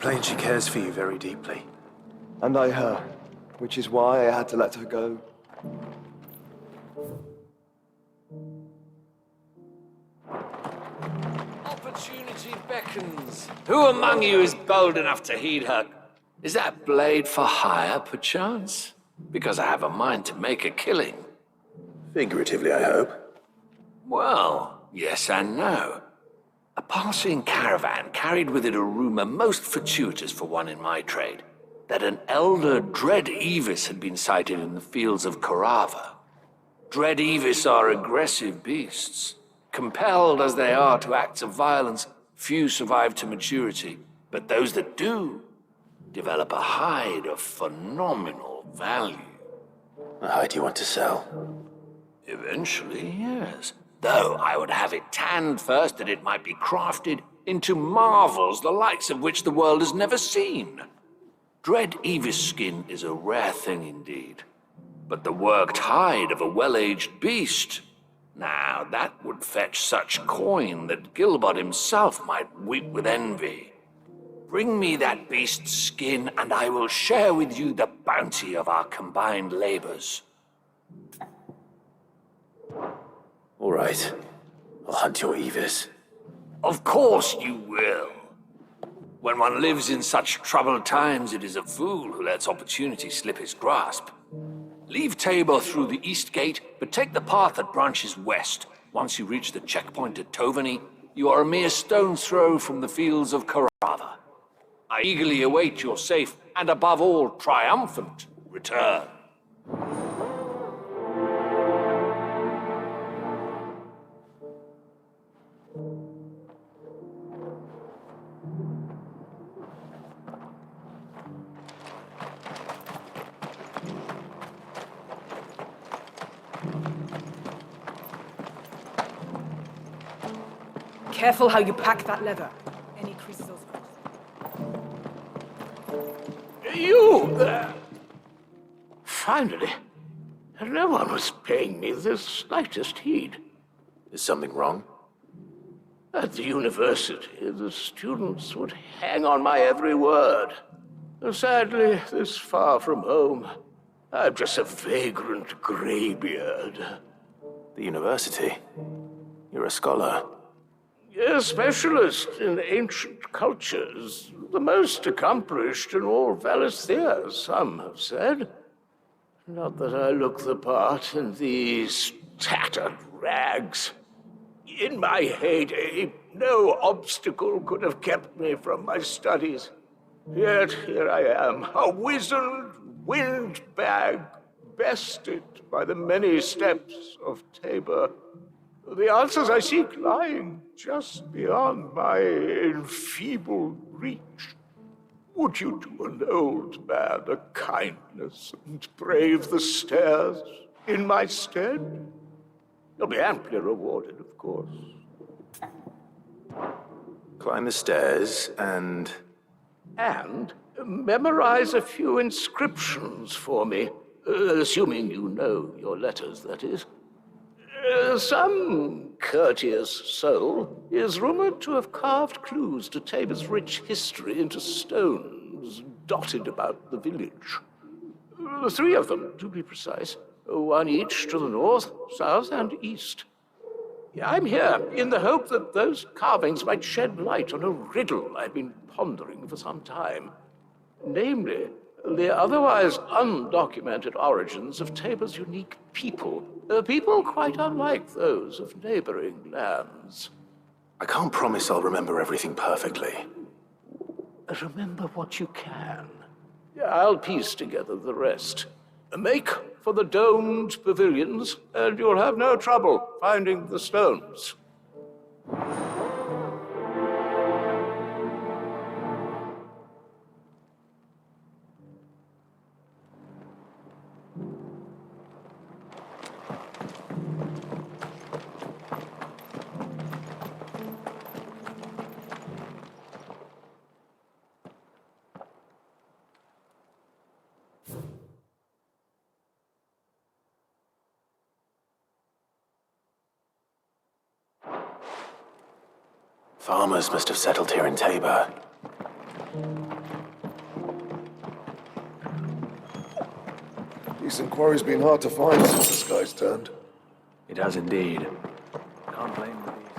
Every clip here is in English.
Plain she cares for you very deeply. And I her, which is why I had to let her go. Opportunity beckons. Who among you is bold enough to heed her? Is that blade for hire, perchance? Because I have a mind to make a killing. Figuratively, I hope. Well, yes and no. A passing caravan carried with it a rumor most fortuitous for one in my trade, that an elder dread Aevis had been sighted in the fields of Kanver. Dread Aevis are aggressive beasts. Compelled as they are to acts of violence, few survive to maturity, but those that do develop a hide of phenomenal value. A hide you want to sell? Eventually, yes. Though I would have it tanned first that it might be crafted into marvels the likes of which the world has never seen. Dread Aevis skin is a rare thing indeed. But the worked hide of a well-aged beast, now that would fetch such coin that Gilbert himself might weep with envy. Bring me that beast's skin, and I will share with you the bounty of our combined labors. All right. I'll hunt your Aevis. Of course you will. When one lives in such troubled times, it is a fool who lets opportunity slip his grasp. Leave Tabor through the east gate, but take the path that branches west. Once you reach the checkpoint at Tovany, you are a mere stone's throw from the fields of Kanver. I eagerly await your safe, and above all, triumphant return. Careful how you pack that leather. Any creases or scratches. You there! Finally. No one was paying me the slightest heed. Is something wrong? At the university, the students would hang on my every word. Sadly, this far from home, I'm just a vagrant graybeard. The university? You're a scholar. A specialist in ancient cultures, the most accomplished in all Valisthea, some have said. Not that I look the part in these tattered rags. In my heyday, no obstacle could have kept me from my studies. Yet here I am, a wizened windbag, bested by the many steps of Tabor. The answers I seek lying just beyond my enfeebled reach. Would you do an old man a kindness and brave the stairs in my stead? You'll be amply rewarded, of course. Climb the stairs and... And memorize a few inscriptions for me, assuming you know your letters, that is. Some courteous soul is rumored to have carved clues to Tabor's rich history into stones dotted about the village. 3 of them, to be precise. 1 each to the north, south, and east. I'm here in the hope that those carvings might shed light on a riddle I've been pondering for some time. Namely, the otherwise undocumented origins of Tabor's unique people. People quite unlike those of neighboring lands. I can't promise I'll remember everything perfectly. Remember what you can. I'll piece together the rest. Make for the domed pavilions, and you'll have no trouble finding the stones. Farmers must have settled here in Tabor. Decent quarry's been hard to find since the sky's turned. It has indeed. Can't blame the beast.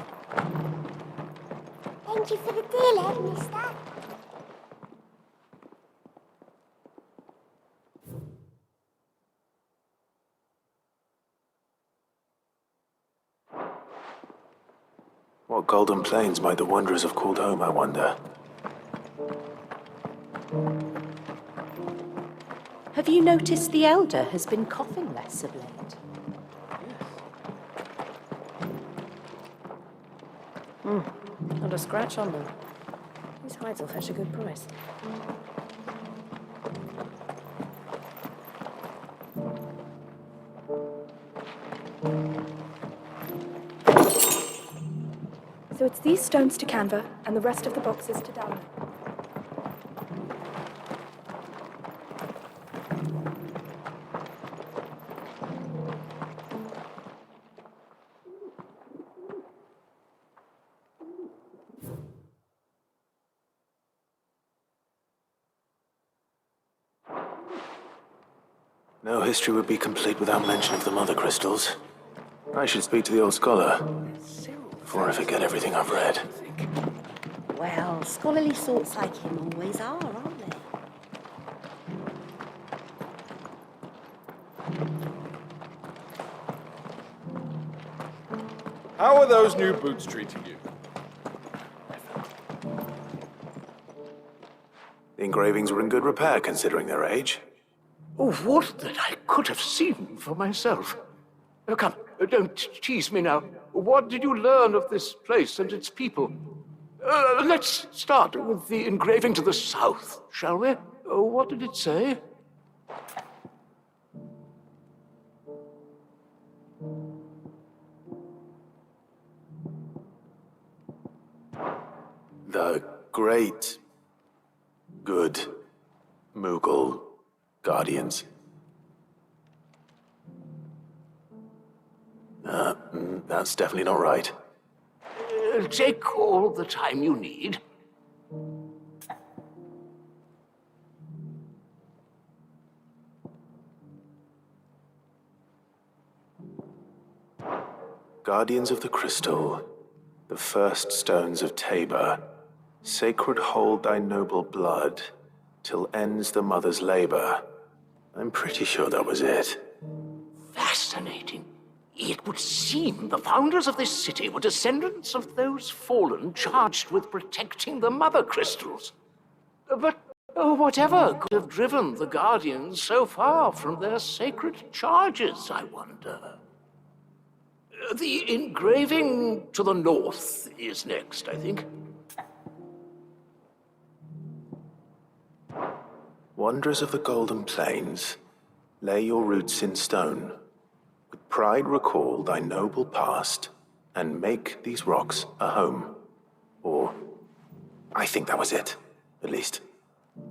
Thank you for the deal, eh, mister? What golden plains might the wanderers have called home, I wonder? Have you noticed the Elder has been coughing less of late? Not a scratch on them. These hides will fetch a good price. So it's these stones to Kanver, and the rest of the boxes to Dagger. No history would be complete without mention of the mother crystals. I should speak to the old scholar, before I forget everything I've read. Well, scholarly sorts like him always are, aren't they? How are those new boots treating you? The engravings were in good repair, considering their age. Oh, would that I could have seen for myself. Oh, come, don't tease me now. What did you learn of this place and its people? Let's start with the engraving to the south, shall we? What did it say? The great, good Mughal guardians. That's definitely not right. Take all the time you need. Guardians of the Crystal, the first stones of Tabor, sacred hold thy noble blood, till ends the mother's labor. I'm pretty sure that was it. Fascinating. It would seem the founders of this city were descendants of those fallen charged with protecting the mother crystals. But whatever could have driven the Guardians so far from their sacred charges, I wonder? The engraving to the north is next, I think. Wanderers of the Golden Plains, lay your roots in stone. With pride recall thy noble past, and make these rocks a home. Or, I think that was it, at least.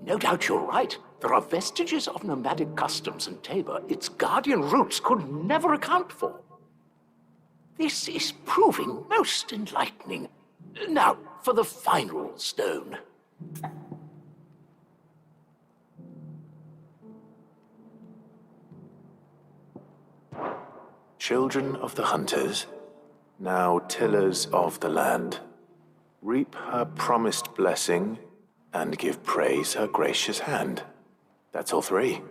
No doubt you're right. There are vestiges of nomadic customs in Tabor its guardian roots could never account for. This is proving most enlightening. Now, for the final stone. Children of the hunters, now tillers of the land, reap her promised blessing and give praise her gracious hand. That's all three.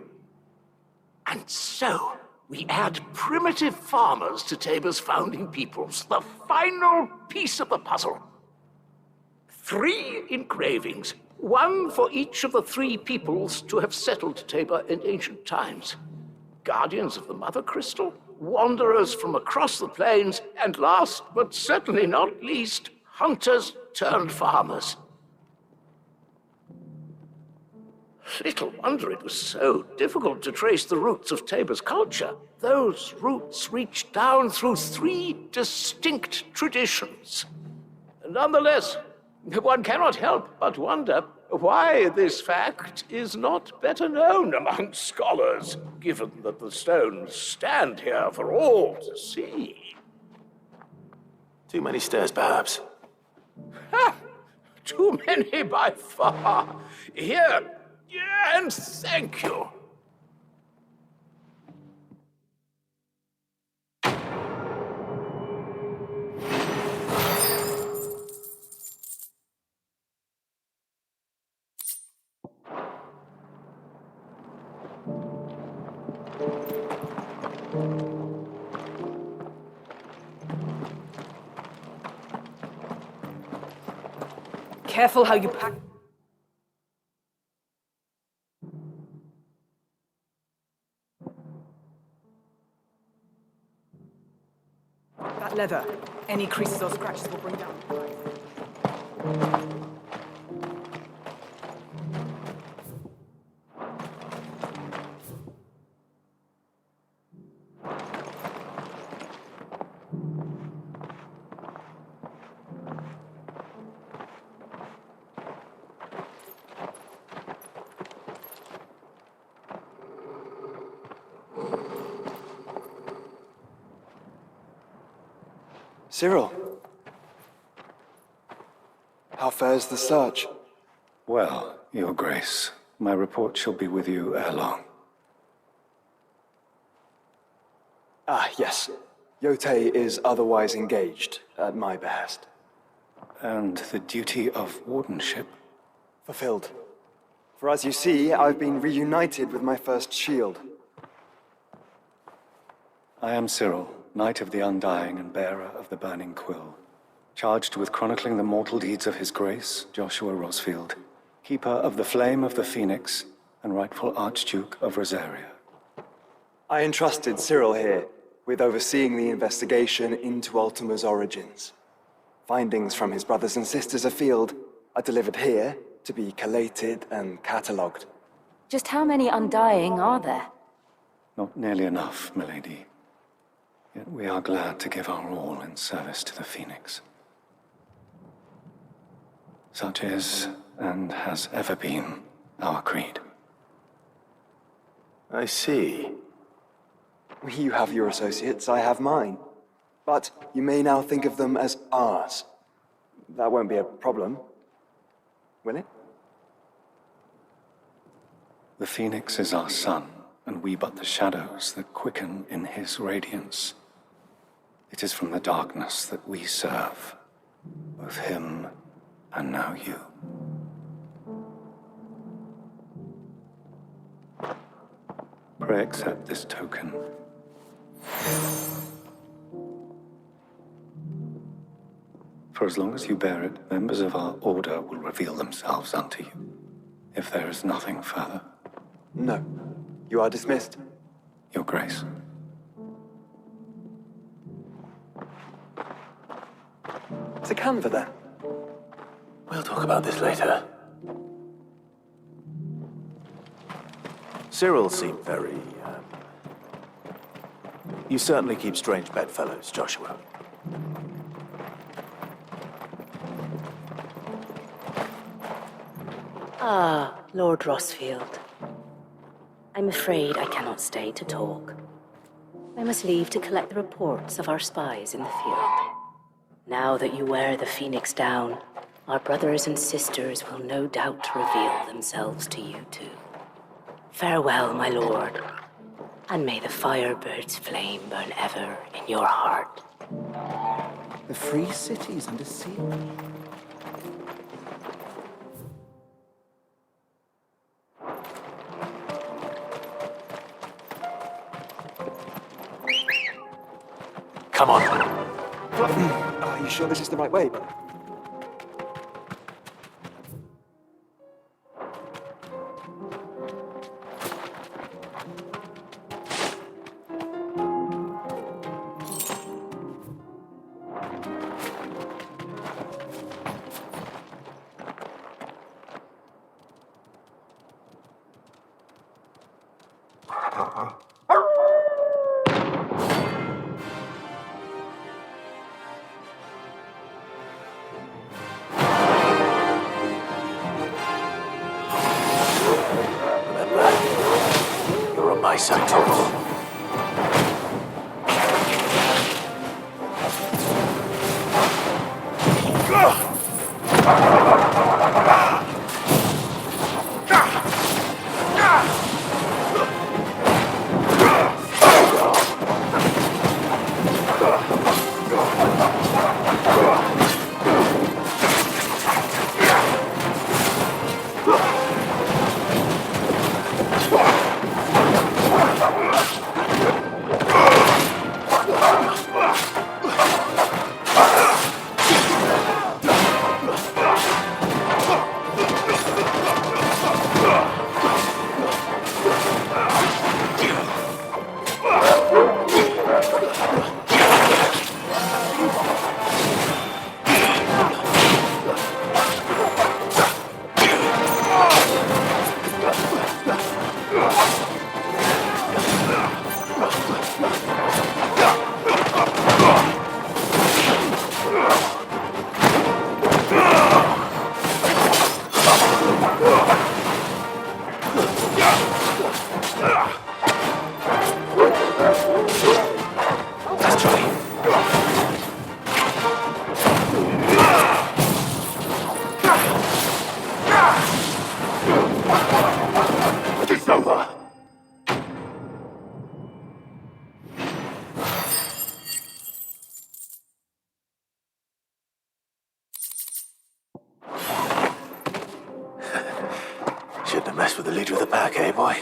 And so, we add primitive farmers to Tabor's founding peoples, the final piece of the puzzle. 3 engravings, one for each of the 3 peoples to have settled Tabor in ancient times. Guardians of the Mother Crystal, wanderers from across the plains, and last but certainly not least, hunters turned farmers. Little wonder it was so difficult to trace the roots of Tabor's culture. Those roots reach down through 3 distinct traditions. Nonetheless, one cannot help but wonder why this fact is not better known among scholars, given that the stones stand here for all to see. Too many stairs, perhaps. Ha! Too many by far. Here, and thank you. Careful how you pack. That leather. Any creases or scratches will bring down the price. Cyril. How fares the search? Well, Your Grace, my report shall be with you ere long. Ah, yes. Yotei is otherwise engaged, at my behest. And the duty of wardenship? Fulfilled. For as you see, I've been reunited with my first shield. I am Cyril, Knight of the Undying and bearer of the Burning Quill, charged with chronicling the mortal deeds of His Grace, Joshua Rosfield, keeper of the Flame of the Phoenix and rightful Archduke of Rosaria. I entrusted Cyril here with overseeing the investigation into Ultima's origins. Findings from his brothers and sisters afield are delivered here to be collated and catalogued. Just how many Undying are there? Not nearly enough, milady. Yet we are glad to give our all in service to the Phoenix. Such is, and has ever been, our creed. I see. You have your associates, I have mine. But you may now think of them as ours. That won't be a problem, will it? The Phoenix is our sun, and we but the shadows that quicken in his radiance. It is from the darkness that we serve, both him and now you. Pray accept this token. For as long as you bear it, members of our order will reveal themselves unto you, if there is nothing further. No. You are dismissed. Your Grace. To Kanver, then. We'll talk about this later. Cyril seemed very, You certainly keep strange bedfellows, Joshua. Ah, Lord Rosfield. I'm afraid I cannot stay to talk. I must leave to collect the reports of our spies in the field. Now that you wear the Phoenix down, our brothers and sisters will no doubt reveal themselves to you too. Farewell, my lord, and may the Firebird's flame burn ever in your heart. The free cities under siege. Come on. Are you sure this is the right way, brother? You're on my side, too. Shouldn't have messed with the leader of the pack, eh, boy?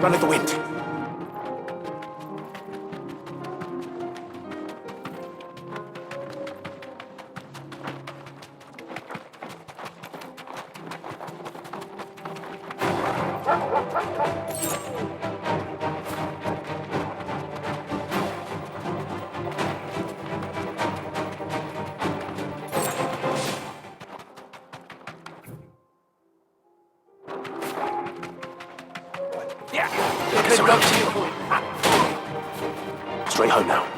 Run of the wind. Straight home now.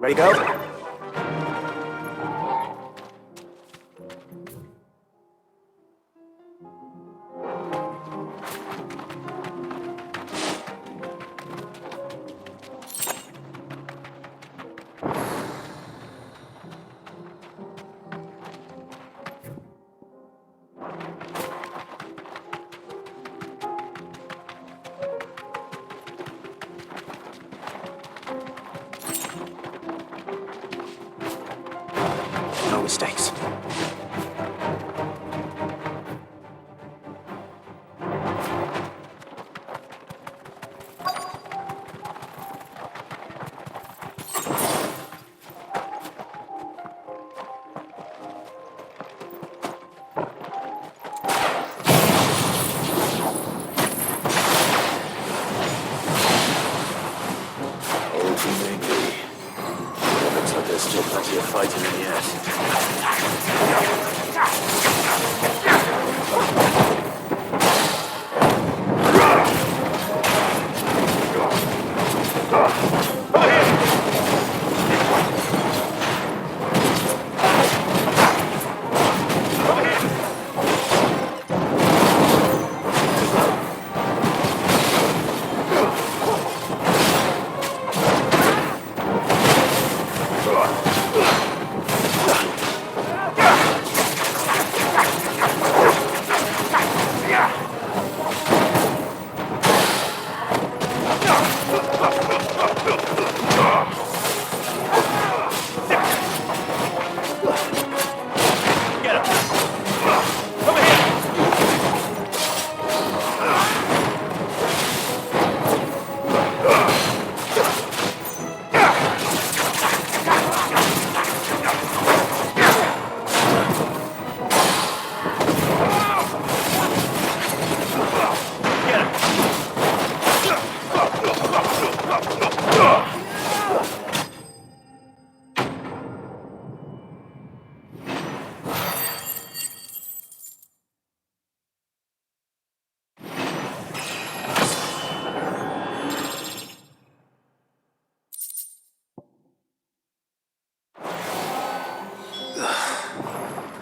Ready, go? No mistakes. Looks like there's still plenty of fighting in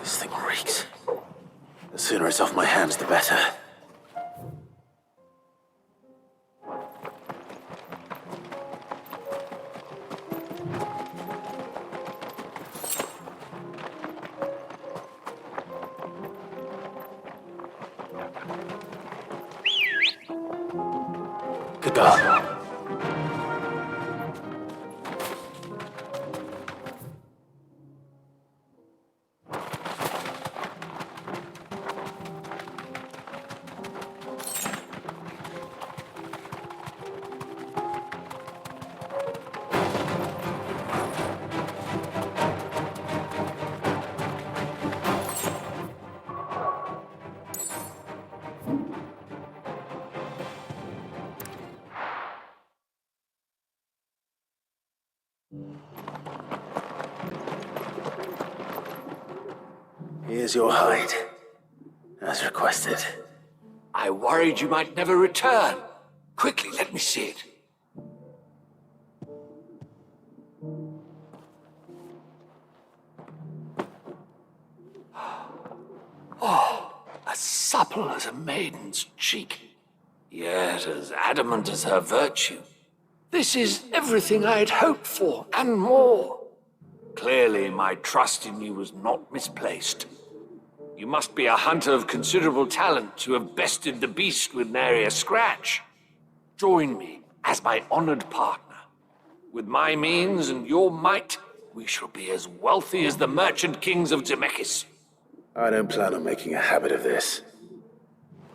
This thing reeks. The sooner it's off my hands, the better. Good God. Here's your hide, as requested. I worried you might never return. Quickly, let me see it. Oh, as supple as a maiden's cheek, yet as adamant as her virtue. This is everything I had hoped for, and more. Clearly, my trust in you was not misplaced. You must be a hunter of considerable talent to have bested the beast with nary a scratch. Join me as my honored partner. With my means and your might, we shall be as wealthy as the merchant kings of Zemeckis. I don't plan on making a habit of this.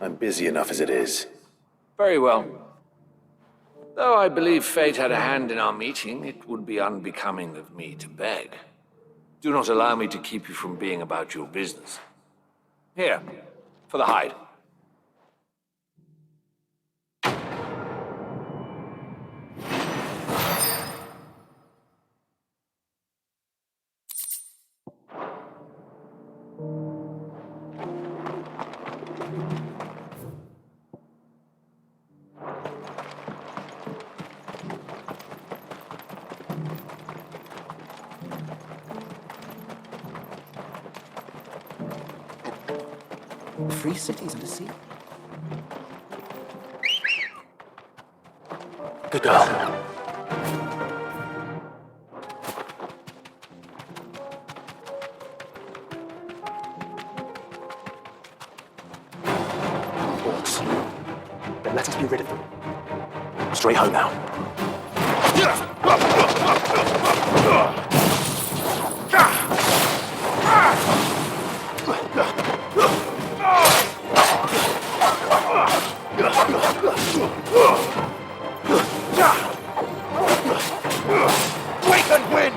I'm busy enough as it is. Very well. Though I believe fate had a hand in our meeting, it would be unbecoming of me to beg. Do not allow me to keep you from being about your business. Here, for the hide. Free cities and a sea. Good girl. Orcs. Then let us be rid of them. Straight home now. Wake and win!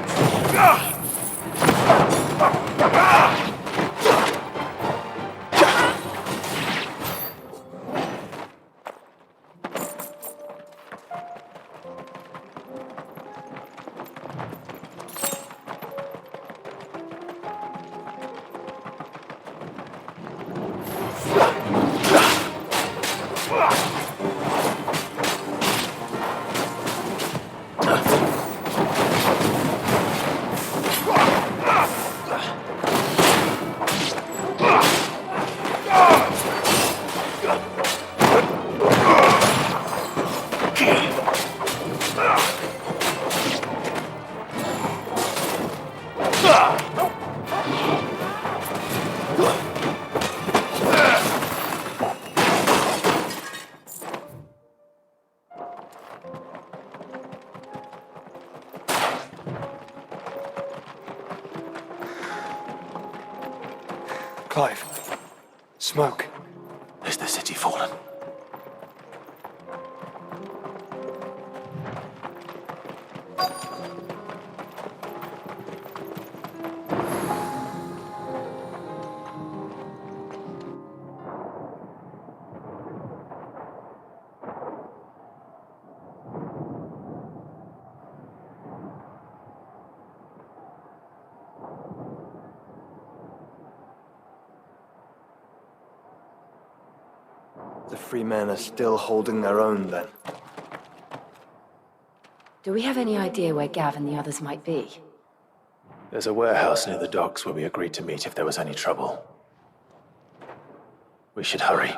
Clive. Smoke. Is the city fallen? The free men are still holding their own, then. Do we have any idea where Gav and the others might be? There's a warehouse near the docks where we agreed to meet if there was any trouble. We should hurry.